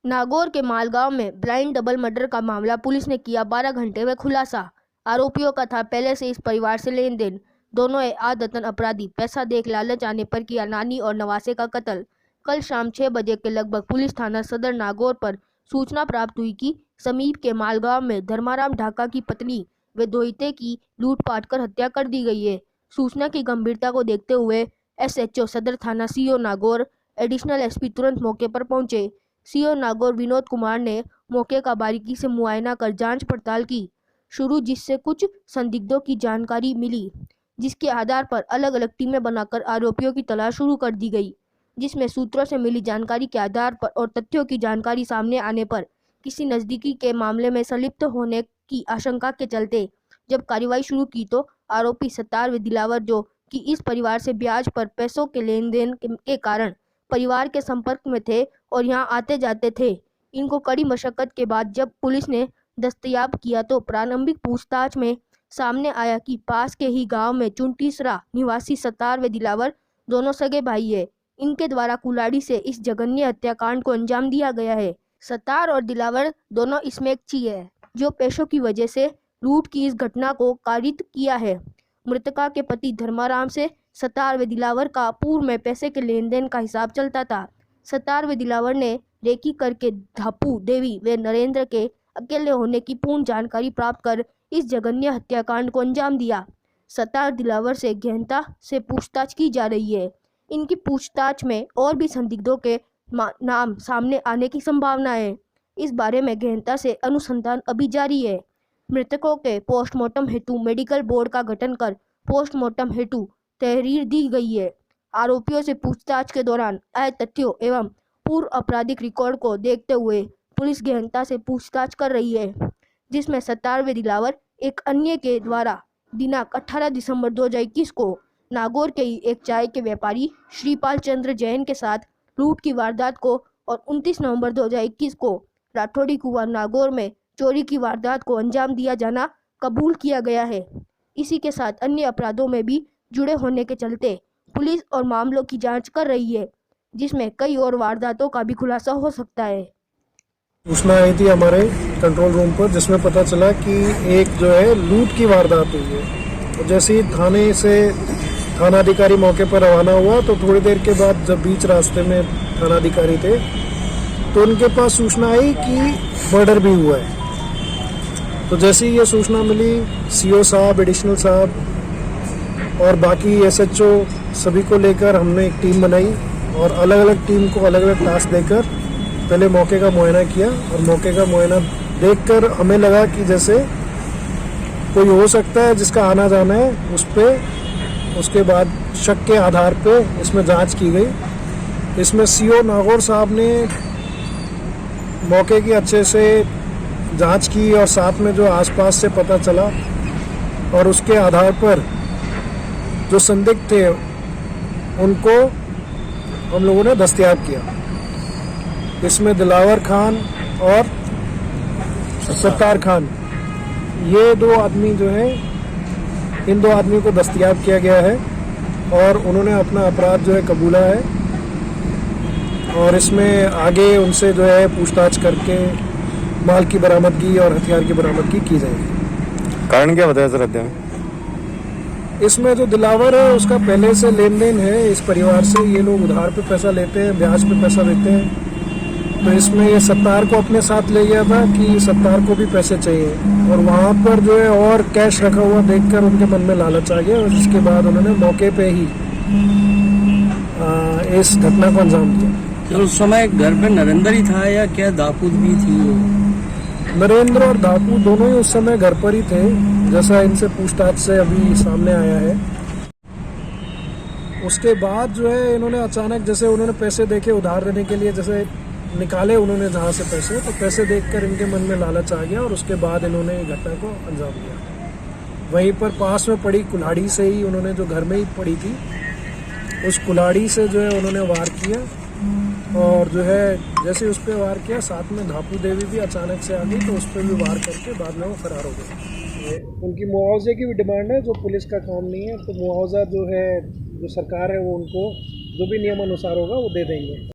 नागौर के मालगांव में blind double murder का मामला, पुलिस ने किया 12 घंटे में खुलासा। आरोपियों का था पहले से इस परिवार से लेन देन। दोनों आदतन अपराधी, पैसा देख लालच आने पर किया नानी और नवासे का कत्ल। कल शाम 6 बजे के लगभग पुलिस थाना सदर नागौर पर सूचना प्राप्त हुई कि समीप के मालगांव में धर्माराम ढाका की पत्नी व दोहिते की लूटपाट कर हत्या कर दी गई है। सूचना की गंभीरता को देखते हुए SHO सदर थाना CO नागौर, एडिशनल SP तुरंत मौके पर पहुंचे। CO नागौर विनोद कुमार ने मौके का बारीकी से मुआयना कर जांच पड़ताल की शुरू, जिससे कुछ संदिग्धों की जानकारी मिली, जिसके आधार पर अलग अलग टीमें बनाकर आरोपियों की तलाश शुरू कर दी गई। जिसमें सूत्रों से मिली जानकारी के आधार पर और तथ्यों की जानकारी सामने आने पर किसी नजदीकी के मामले में संलिप्त होने की आशंका के चलते जब कार्रवाई शुरू की तो आरोपी सत्तार व दिलावर, जो कि इस परिवार से ब्याज पर पैसों के लेन देन के कारण परिवार के संपर्क में थे और यहां आते जाते थे, इनको कड़ी मशक्कत के बाद जब पुलिस ने दस्तयाब किया तो प्रारंभिक पूछताछ में सामने आया कि पास के ही गांव में चुनटीसरा निवासी सत्तार व दिलावर दोनों सगे भाई है। इनके द्वारा कुल्हाड़ी से इस जघन्य हत्याकांड को अंजाम दिया गया है। सत्तार और दिलावर दोनों इसमें है, जो पेशों की वजह से लूट की इस घटना को कारित किया है। मृतका के पति धर्माराम से सत्तार व दिलावर का पूर्व में पैसे के लेन देन का हिसाब चलता था। सत्तार व दिलावर ने रेकी करके धापू देवी व नरेंद्र के अकेले होने की पूर्ण जानकारी प्राप्त कर इस जघन्य हत्याकांड को अंजाम दिया। सत्तार दिलावर से गहनता से पूछताछ की जा रही है। इनकी पूछताछ में और भी संदिग्धों के नाम सामने आने की संभावना है। इस बारे में गहनता से अनुसंधान अभी जारी है। मृतकों के पोस्टमार्टम हेतु मेडिकल बोर्ड का गठन कर पोस्टमार्टम हेतु तहरीर दी गई है। आरोपियों से पूछताछ के दौरान आए तथ्यों एवं पूर्व आपराधिक रिकॉर्ड को देखते हुए पुलिस गहनता से पूछताछ कर रही है, जिसमें सत्तार व दिलावर एक अन्य के द्वारा दिनांक 18 दिसंबर 2021 को नागौर के ही एक चाय के व्यापारी श्रीपाल चंद्र जैन के साथ लूट की वारदात को और 29 नवंबर 2021 को राठौड़ी कुआं नागौर में चोरी की वारदात को अंजाम दिया जाना कबूल किया गया है। इसी के साथ अन्य अपराधों में भी जुड़े होने के चलते पुलिस और मामलों की जांच कर रही है, जिसमें कई और वारदातों का भी खुलासा हो सकता है। सूचना आई थी हमारे कंट्रोल रूम पर, जिसमें पता चला कि एक जो है लूट की वारदात हुई है। तो जैसे ही थाने से थानाधिकारी मौके पर रवाना हुआ तो थोड़ी देर के बाद जब बीच रास्ते में थानाधिकारी थे तो उनके पास सूचना आई कि मर्डर भी हुआ है। तो जैसे ही ये सूचना मिली, CO साहब, एडिशनल साहब और बाकी SHO सभी को लेकर हमने एक टीम बनाई और अलग अलग टीम को अलग अलग टास्क देकर पहले मौके का मुआयना किया। और मौके का मुआयना देखकर हमें लगा कि जैसे कोई हो सकता है जिसका आना जाना है उस पर, उसके बाद शक के आधार पे इसमें जांच की गई। इसमें CO नागौर साहब ने मौके की अच्छे से जांच की और साथ में जो आसपास से पता चला और उसके आधार पर जो संदिग्ध थे उनको हम लोगों ने दस्तयाब किया। इसमें दिलावर खान और सत्तार खान, ये दो आदमी जो है, इन दो आदमी को दस्तयाब किया गया है और उन्होंने अपना अपराध जो है कबूला है। और इसमें आगे उनसे जो है पूछताछ करके माल की बरामदगी और हथियार की बरामदगी की जाएगी। कारण क्या बताया सर हत्या में? इसमें जो दिलावर है उसका पहले से लेन देन है इस परिवार से। ये लोग उधार पे पैसा लेते हैं, ब्याज पे पैसा देते हैं। तो इसमें ये सत्तार को अपने साथ ले गया था कि सत्तार को भी पैसे चाहिए और वहाँ पर जो है और कैश रखा हुआ देखकर उनके मन में लालच आ गया और जिसके बाद उन्होंने मौके पे ही इस घटना को अंजाम दिया। तो उस समय घर पे नरेंद्र ही था या क्या दापूद भी थी? नरेंद्र और दापू दोनों ही उस समय घर पर ही थे, जैसा इनसे पूछताछ से अभी सामने आया है। उसके बाद जो है इन्होंने अचानक, जैसे उन्होंने पैसे देखे उधार देने के लिए, जैसे निकाले उन्होंने जहाँ से पैसे, तो पैसे देखकर इनके मन में लालच आ गया और उसके बाद इन्होंने घटना को अंजाम दिया। वहीं पर पास में पड़ी कुल्हाड़ी से ही उन्होंने, जो घर में ही पड़ी थी, उस कुल्हाड़ी से जो है उन्होंने वार किया और जो है जैसे उस पर वार किया साथ में धापू देवी भी अचानक से आ गई तो उस पर भी वार करके बाद में वो फरार हो गए। उनकी मुआवजे की भी डिमांड है, जो पुलिस का काम नहीं है। तो मुआवजा जो है, जो सरकार है वो उनको जो भी नियम अनुसार होगा वो दे देंगे।